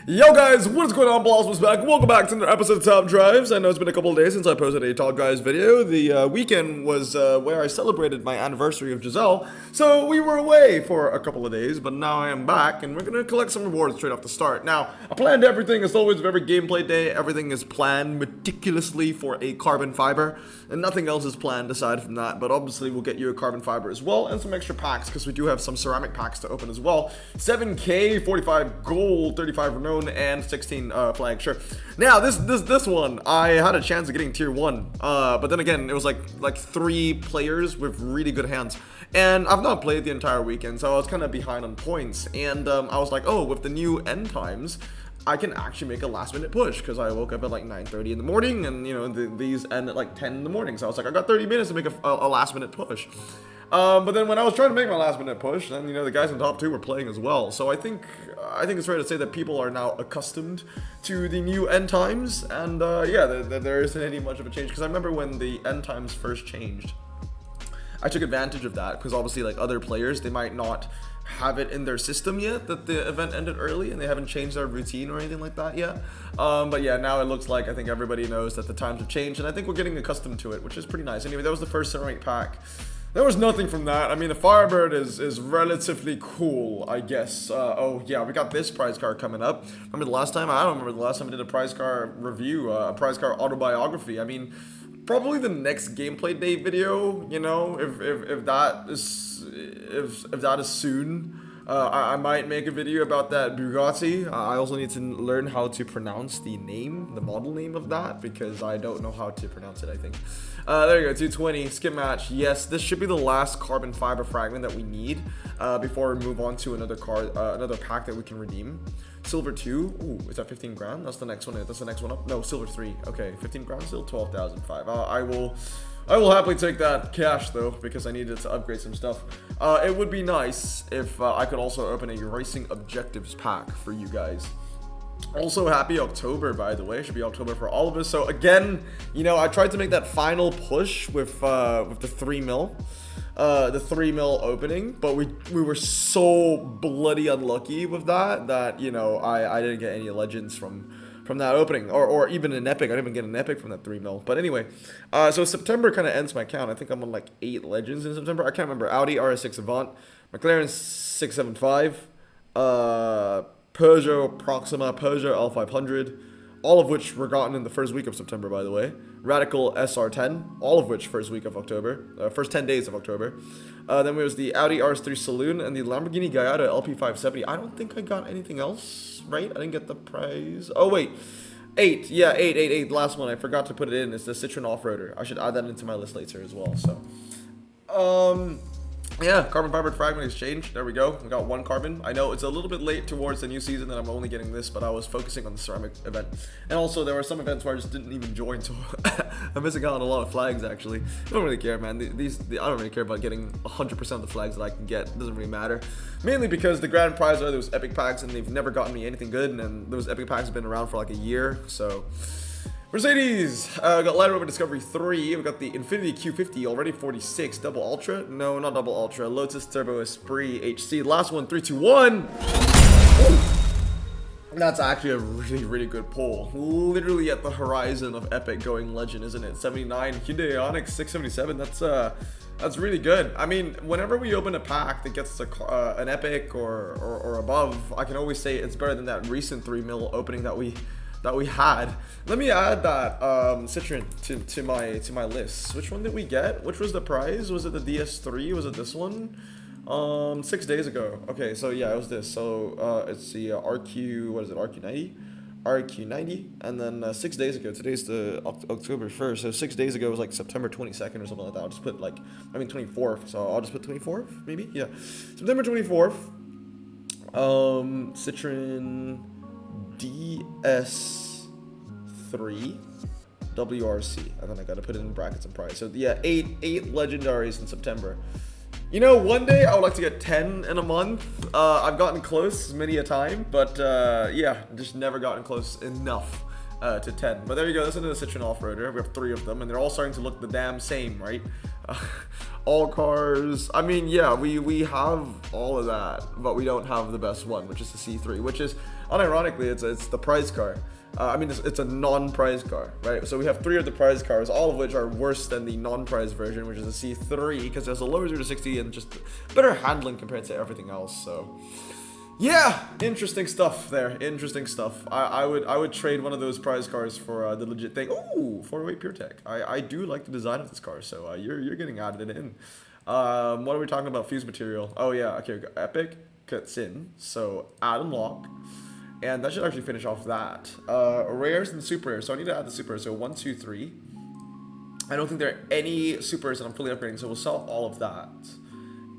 Yo guys, what is going on? Blossoms back. Welcome back to another episode of Top Drives. I know it's been a couple of days since I posted a Top Drives video. The weekend was where I celebrated my anniversary of Giselle, so we were away for a couple of days, but now I am back and we're going to collect some rewards straight off the start. Now, I planned everything, as always with every gameplay day. Everything is planned meticulously for a carbon fiber, and nothing else is planned aside from that, but obviously we'll get you a carbon fiber as well, and some extra packs, because we do have some ceramic packs to open as well. 7k, 45 gold, 35 renown, and 16 flag. Sure. Now this one I had a chance of getting tier 1, but then again it was like 3 players with really good hands, and I've not played the entire weekend, so I was kind of behind on points, and I was like, oh, with the new end times I can actually make a last minute push, because I woke up at like 9:30 in the morning, and you know these end at like 10 in the morning, so I was like, I got 30 minutes to make a last minute push. But then when I was trying to make my last minute push, then you know the guys in top 2 were playing as well. So I think it's fair to say that people are now accustomed to the new end times, and yeah, there isn't any much of a change. Because I remember when the end times first changed, I took advantage of that, because obviously like other players, they might not have it in their system yet that the event ended early, and they haven't changed their routine or anything like that yet. But yeah, now it looks like I think everybody knows that the times have changed, and I think we're getting accustomed to it, which is pretty nice. Anyway, that was the first ceramic pack. There was nothing from that. I mean, the Firebird is relatively cool, I guess. Oh yeah, we got this prize card coming up. Remember the last time? I don't remember the last time I did a prize card review, a prize card autobiography. I mean, probably the next gameplay day video, you know, if that is soon. I might make a video about that Bugatti. I also need to learn how to pronounce the name, the model name of that, because I don't know how to pronounce it, I think. There you go, 220, skip match. Yes, this should be the last carbon fiber fragment that we need before we move on to another card, another pack that we can redeem. Silver 2, ooh, is that 15 grand? That's the next one. That's the next one up. No, silver 3. Okay, 15 grand still, 12,005. I will happily take that cash though, because I needed to upgrade some stuff. It would be nice if I could also open a racing objectives pack for you guys. Also, happy October, by the way. It should be October for all of us. So again, you know, I tried to make that final push with the 3 mil. The 3 mil opening, but we were so bloody unlucky with that you know I didn't get any legends from that opening, or even an epic. I didn't even get an epic from that 3 mil. But anyway, so September kind of ends my count. I think I'm on like 8 legends in September. I can't remember. Audi RS6 Avant, McLaren 675, Peugeot Proxima, Peugeot L500, all of which were gotten in the first week of September, by the way. Radical SR10, all of which first week of October, first 10 days of October. Then there was the Audi RS3 Saloon and the Lamborghini Gallardo LP570. I don't think I got anything else, right? I didn't get the prize. Oh, wait. 8. Yeah, 8. The last one. I forgot to put it in. It's the Citroen Off-Roader. I should add that into my list later as well, so. Yeah, carbon fiber fragment exchange. There we go. We got 1 carbon. I know it's a little bit late towards the new season that I'm only getting this, but I was focusing on the ceramic event. And also, there were some events where I just didn't even join, so I'm missing out on a lot of flags, actually. I don't really care, man. I don't really care about getting 100% of the flags that I can get. It doesn't really matter. Mainly because the grand prize are those epic packs, and they've never gotten me anything good, and those epic packs have been around for like a year, so. Mercedes, we got Land Rover Discovery 3, we got the Infiniti Q50, already 46, Double Ultra, no, not Double Ultra, Lotus Turbo Esprit HC, last one, 3, 2, 1, that's actually a really good pull, literally at the horizon of epic going legend, isn't it? 79, Hyundai Ioniq 677, that's really good. I mean, whenever we open a pack that gets an epic or above, I can always say it's better than that recent 3 mil opening that we had. Let me add that Citroen to my list. Which one did we get? Which was the prize? Was it the DS3? Was it this one? 6 days ago. Okay, so yeah, it was this. So it's the RQ, what is it? RQ90? RQ90, and then 6 days ago, today's the October 1st, so 6 days ago was like September 22nd or something like that. I'll just put 24th, so I'll just put 24th, maybe? Yeah, September 24th, Citroen DS3 WRC, and then I gotta put it in brackets and price. So yeah, 8 legendaries in September. You know, one day I would like to get 10 in a month. I've gotten close many a time, but yeah, just never gotten close enough to 10. But there you go, this is the Citroen Off-Roader. We have 3 of them, and they're all starting to look the damn same, right? All cars. I mean, yeah, we have all of that, but we don't have the best one, which is the C3, which is, unironically, it's the prize car. I mean, it's a non-prize car, right? So we have 3 of the prize cars, all of which are worse than the non-prize version, which is a C3, because there's a lower 0 to 60 and just better handling compared to everything else. So, yeah, interesting stuff there. Interesting stuff. I would trade one of those prize cars for the legit thing. Ooh, 408 PureTech. I do like the design of this car, so you're getting added in. What are we talking about? Fuse material. Oh yeah, okay. We got Epic cuts in. So add and lock. And that should actually finish off that. Rares and super rares. So I need to add the super rares. So 1, 2, 3. I don't think there are any supers that I'm fully upgrading, so we'll sell all of that.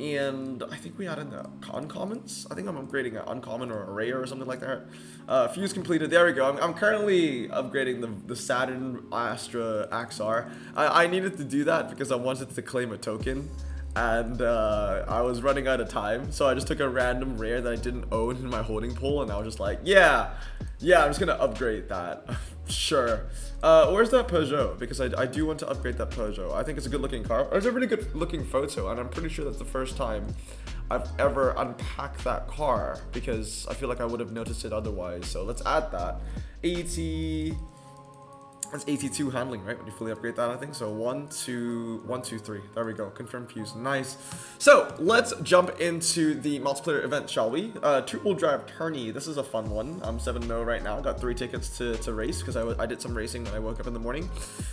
And I think we add in the uncommons. I think I'm upgrading an uncommon or a rare or something like that. Fuse completed. There we go. I'm currently upgrading the Saturn Astra XR. I needed to do that because I wanted to claim a token. And I was running out of time, so I just took a random rare that I didn't own in my holding pool, and I was just like, yeah, I'm just gonna upgrade that. Sure. Where's that Peugeot? Because I do want to upgrade that Peugeot. I think it's a good looking car. It's a really good looking photo, and I'm pretty sure that's the first time I've ever unpacked that car, because I feel like I would have noticed it otherwise. So let's add that. 80. That's 82 handling, right? When you fully upgrade that, I think. So 1, 2, 1, 2, 3. There we go. Confirm fuse. Nice. So let's jump into the multiplayer event, shall we? Two-wheel drive tourney. This is a fun one. I'm 7-0 right now. Got 3 tickets to race because I did some racing when I woke up in the morning.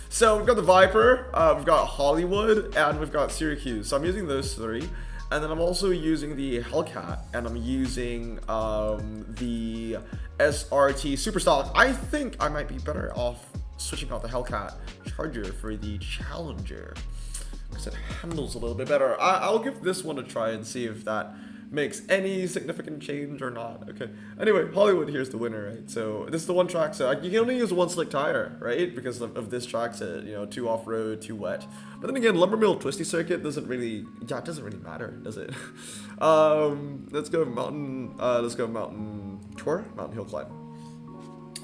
So we've got the Viper, we've got Hollywood, and we've got Syracuse. So I'm using those 3. And then I'm also using the Hellcat, and I'm using the SRT Superstock. I think I might be better off switching out the Hellcat Charger for the Challenger, because it handles a little bit better. I'll give this one a try and see if that makes any significant change or not. Okay. Anyway, Hollywood here's the winner, right? So this is the one track set. You can only use 1 slick tire, right? Because of this track set, you know, 2 off-road, 2 wet. But then again, Lumber Mill Twisty Circuit doesn't really, it doesn't really matter, does it? Let's go mountain tour, mountain hill climb.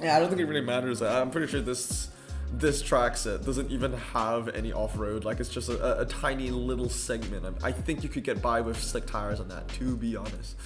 Yeah, I don't think it really matters. I'm pretty sure this track set doesn't even have any off-road. Like, it's just a tiny little segment. I think you could get by with slick tires on that, to be honest.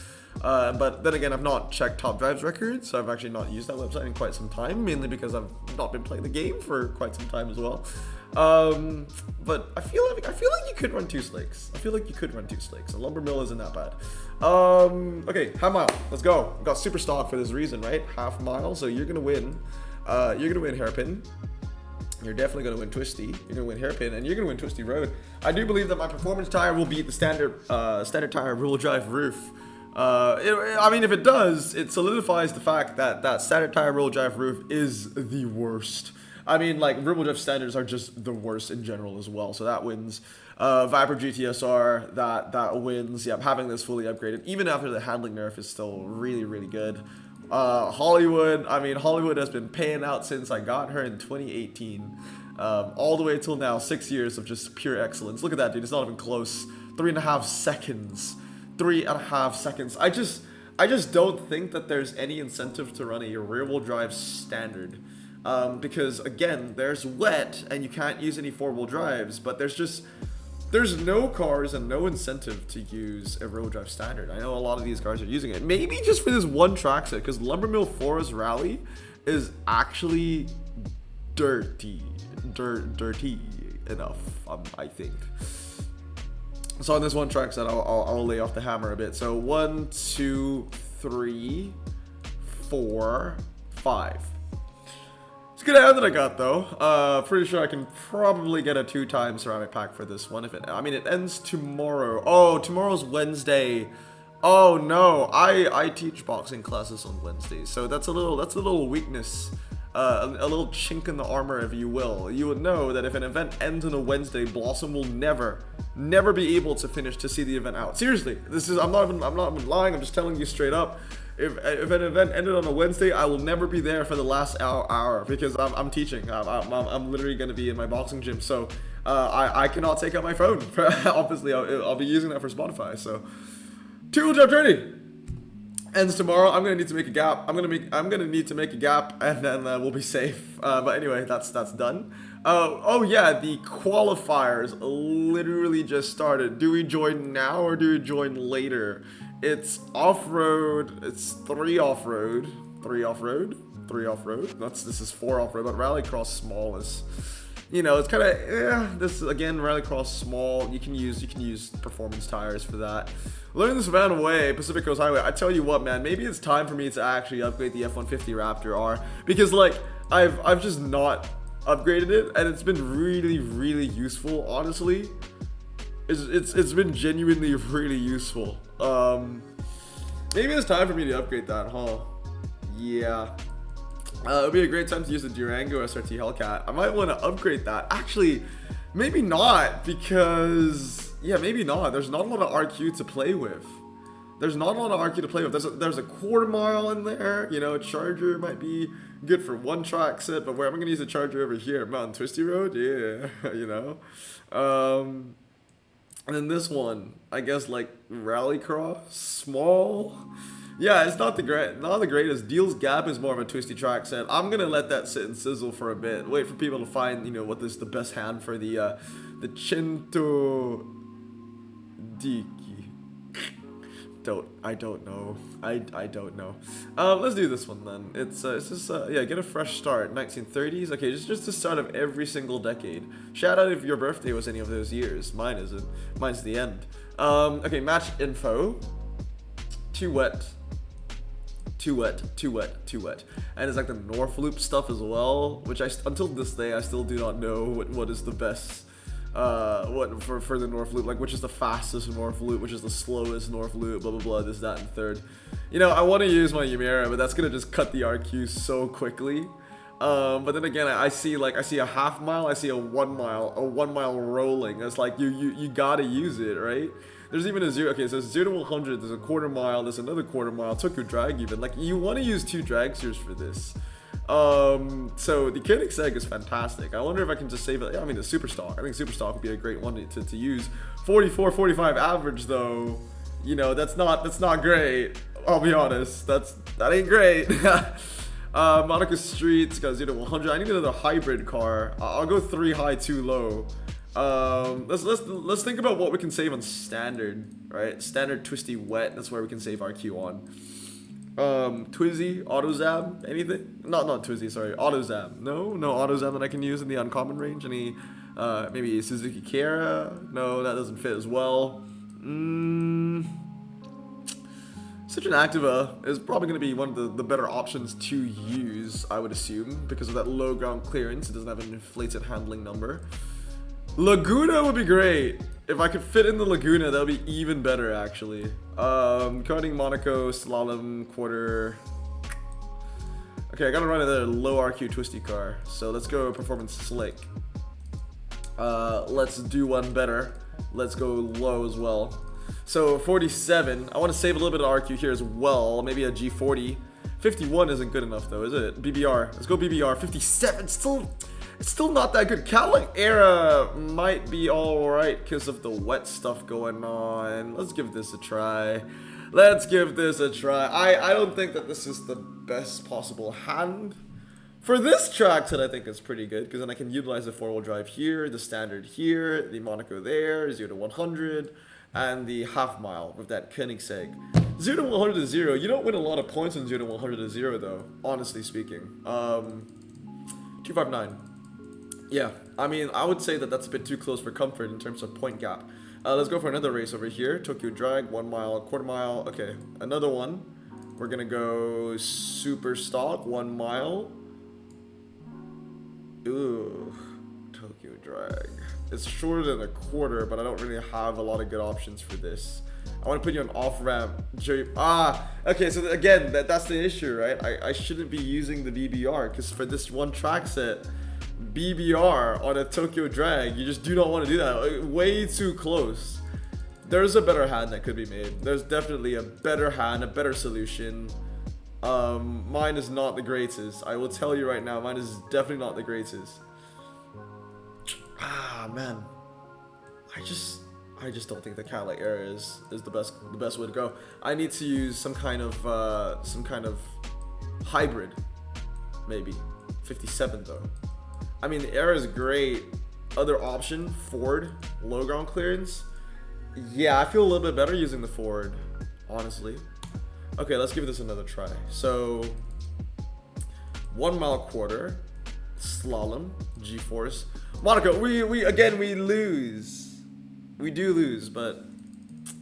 But then again, I've not checked Top Drive's records, so I've actually not used that website in quite some time, mainly because I've not been playing the game for quite some time as well. But I feel like you could run 2 slicks. I feel like you could run 2 slicks. A Lumber Mill isn't that bad. Okay, half mile. Let's go. We've got super stock for this reason, right? Half mile. So you're gonna win. You're gonna win hairpin. You're definitely gonna win twisty. You're gonna win hairpin, and you're gonna win twisty road. I do believe that my performance tire will beat the standard tire rear-wheel drive roof. I mean, if it does, it solidifies the fact that standard tire rear-wheel drive roof is the worst. I mean, like, rear-wheel drive standards are just the worst in general as well, so that wins. Viper GTSR, that wins. Yeah, having this fully upgraded, even after the handling nerf, is still really, really good. Hollywood, I mean, Hollywood has been paying out since I got her in 2018. All the way till now, 6 years of just pure excellence. Look at that, dude, it's not even close. 3.5 seconds. 3.5 seconds. I just don't think that there's any incentive to run a rear-wheel drive standard. Because again, there's wet and you can't use any 4-wheel drives, but there's no cars and no incentive to use a rear-wheel drive standard. I know a lot of these cars are using it, maybe just for this one track set, because Lumber Mill Forest Rally is actually dirty enough, I think. So on this one track set, I'll lay off the hammer a bit. So 1, 2, 3, 4, 5. It's a good hand that I got, though. Pretty sure I can probably get a 2-time ceramic pack for this one. I mean, it ends tomorrow. Oh, tomorrow's Wednesday. Oh no, I teach boxing classes on Wednesdays, so that's a little weakness, a little chink in the armor, if you will. You would know that if an event ends on a Wednesday, Blossom will never be able to finish to see the event out. Seriously, I'm not even lying. I'm just telling you straight up. If an event ended on a Wednesday, I will never be there for the last hour because I'm teaching. I'm literally going to be in my boxing gym, so I cannot take out my phone. Obviously, I'll be using that for Spotify. So, two-wheel drive journey ends tomorrow. I'm gonna need to make a gap. I'm gonna need to make a gap, and then we'll be safe. But anyway, that's done. Oh yeah, the qualifiers literally just started. Do we join now or do we join later? It's off-road. It's 3 off-road, 3 off-road, 3 off-road. This is 4 off-road, but Rallycross small is, you know, it's kind of this again, Rallycross small. You can use performance tires for that. Learn this van away, Pacific Coast Highway. I tell you what, man, maybe it's time for me to actually upgrade the F-150 Raptor R, because like I've just not upgraded it, and it's been really useful. Honestly, it's been genuinely really useful. Maybe it's time for me to upgrade that, huh? Yeah. It would be a great time to use the Durango SRT Hellcat. I might want to upgrade that. Actually, maybe not, because yeah, maybe not. There's not a lot of RQ to play with. There's not a lot of RQ to play with. There's a quarter mile in there. You know, Charger might be good for one track set, but where am I gonna use the Charger over here? Mountain Twisty Road? Yeah, you know. And then this one, I guess like Rallycross, small. Yeah, it's not the greatest. Deals Gap is more of a twisty track set. I'm gonna let that sit and sizzle for a bit. Wait for people to find, you know, what is the best hand for the Cento Diki. I don't know. I don't know. Let's do this one then. It's just yeah, get a fresh start. 1930s. Okay, just the start of every single decade. Shout out if your birthday was any of those years. Mine isn't. Mine's the end. Okay, match info. Too wet. Too wet. And it's like the North Loop stuff as well, which until this day I still do not know what is the best. What for the North Loop, like which is the fastest North Loop, which is the slowest North Loop, blah blah blah, this, that, and third. You know, I want to use my Yamera, but that's gonna just cut the RQ so quickly. But then again, I see a half mile, I see a 1 mile rolling. It's like you gotta use it, right? There's even a 0, okay, so 0 to 100, there's a quarter mile, there's another quarter mile, Tokyo Drag even. Like, you want to use 2 drag steers for this. So the Koenigsegg is fantastic. I wonder if I can just save it. I mean, the Superstock. I think Superstock would be a great one to use. 44, 45 average though. You know, that's not great. I'll be honest. That ain't great. Monaco Street's got 0 to 100. I need another hybrid car. I'll go 3 high, 2 low. Let's think about what we can save on standard, right? Standard twisty wet. That's where we can save RQ on. Twizzy, AutoZab, anything? Not Twizzy, sorry, AutoZab. No AutoZab that I can use in the uncommon range. Any, maybe Suzuki Kara? No, that doesn't fit as well. Citroen Activa is probably going to be one of the better options to use, I would assume, because of that low ground clearance. It doesn't have an inflated handling number. Laguna would be great. If I could fit in the Laguna, that would be even better, actually. Karting Monaco, slalom, quarter. Okay, I gotta run another low RQ twisty car. So let's go performance slick. Let's do one better. Let's go low as well. So 47. I want to save a little bit of RQ here as well. Maybe a G40. 51 isn't good enough though, is it? BBR. Let's go BBR. 57. It's still not that good. Cadillac Era might be alright because of the wet stuff going on. Let's give this a try. I don't think that this is the best possible hand for this track set. I think it's pretty good because then I can utilize the 4-wheel drive here, the standard here, the Monaco there, 0 to 100, and the half mile with that Koenigsegg. 0 to 100 to 0. You don't win a lot of points in 0 to 100 to 0 though, honestly speaking. 259. Yeah, I mean, I would say that that's a bit too close for comfort in terms of point gap. Let's go for another race over here. Tokyo Drag, 1 mile, quarter mile. Okay, another one. We're gonna go super stock, 1 mile. Ooh, Tokyo Drag. It's shorter than a quarter, but I don't really have a lot of good options for this. I want to put you on off-ramp. Okay, so again, that's the issue, right? I shouldn't be using the BBR, because for this one track set, BBR on a Tokyo Drag, you just do not want to do that. Way too close. There's a better hand that could be made. There's definitely a better hand, a better solution. Mine is not the greatest. I will tell you right now, mine is definitely not the greatest. Man. I just don't think the Cadillac Era is the best way to go. I need to use some kind of hybrid, maybe. 57 though. I mean, the Air is great. Other option, Ford, low ground clearance. Yeah, I feel a little bit better using the Ford, honestly. Okay, let's give this another try. So, 1 mile quarter, slalom, G-force. Monaco, we lose. We do lose, but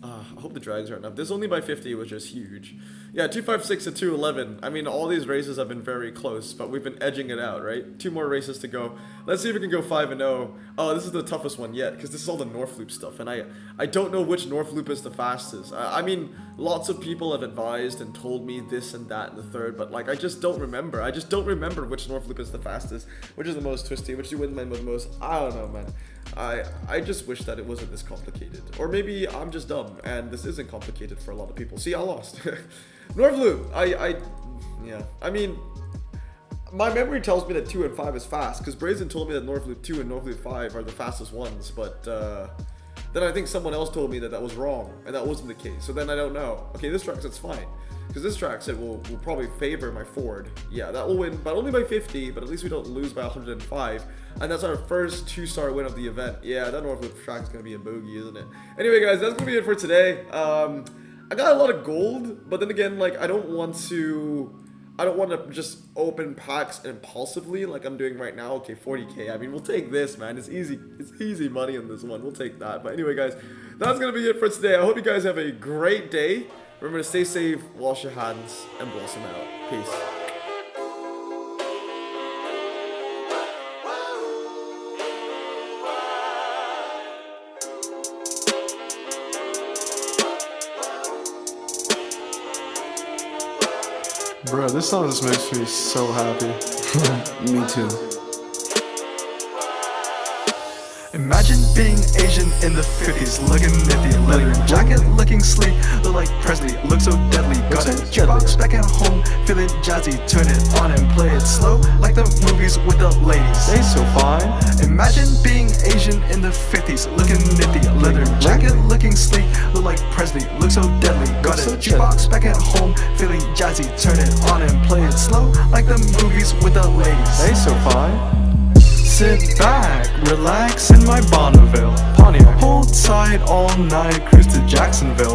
I hope the drags are enough. This only by 50, which is huge. Yeah, 256 to 211. I mean, all these races have been very close, but we've been edging it out, right? 2 more races to go. Let's see if we can go 5-0. Oh, this is the toughest one yet, because this is all the North Loop stuff, and I don't know which North Loop is the fastest. I mean, lots of people have advised and told me this and that and the third, but like, I just don't remember. I just don't remember which North Loop is the fastest, which is the most twisty, which you win with the most. I don't know, man. I just wish that it wasn't this complicated. Or maybe I'm just dumb, and this isn't complicated for a lot of people. See, I lost. North Loop, yeah. I mean, my memory tells me that 2 and 5 is fast, because Brazen told me that North Loop 2 and North Loop 5 are the fastest ones, but then I think someone else told me that that was wrong, and that wasn't the case, so then I don't know. Okay, this track says fine, because this track said will probably favor my Ford. Yeah, that will win, but only by 50, but at least we don't lose by 105, and that's our first 2-star win of the event. Yeah, that North Loop track is going to be a bogey, isn't it? Anyway, guys, that's going to be it for today. I got a lot of gold, but then again, like, I don't want to just open packs impulsively like I'm doing right now. Okay, 40k. I mean, we'll take this, man. It's easy money in this one. We'll take that. But anyway, guys, that's gonna be it for today. I hope you guys have a great day. Remember to stay safe, wash your hands, and blossom out. Peace. Bro, this song just makes me so happy. Me too. Imagine being Asian in the 50s, looking nifty, leather jacket, looking sleek, look like Presley, look so deadly. Got a jukebox back at home, feeling jazzy, turn it on and play it slow, like the movies with the ladies. They so fine. Imagine being Asian in the 50s, looking nifty, leather jacket, looking sleek, look like Presley, look so deadly. Got a jukebox back at home, feeling jazzy, turn it on and play it slow, like the movies with the ladies. They so fine. Sit back, relax in my Bonneville Pontiac. Hold tight all night, cruise to Jacksonville.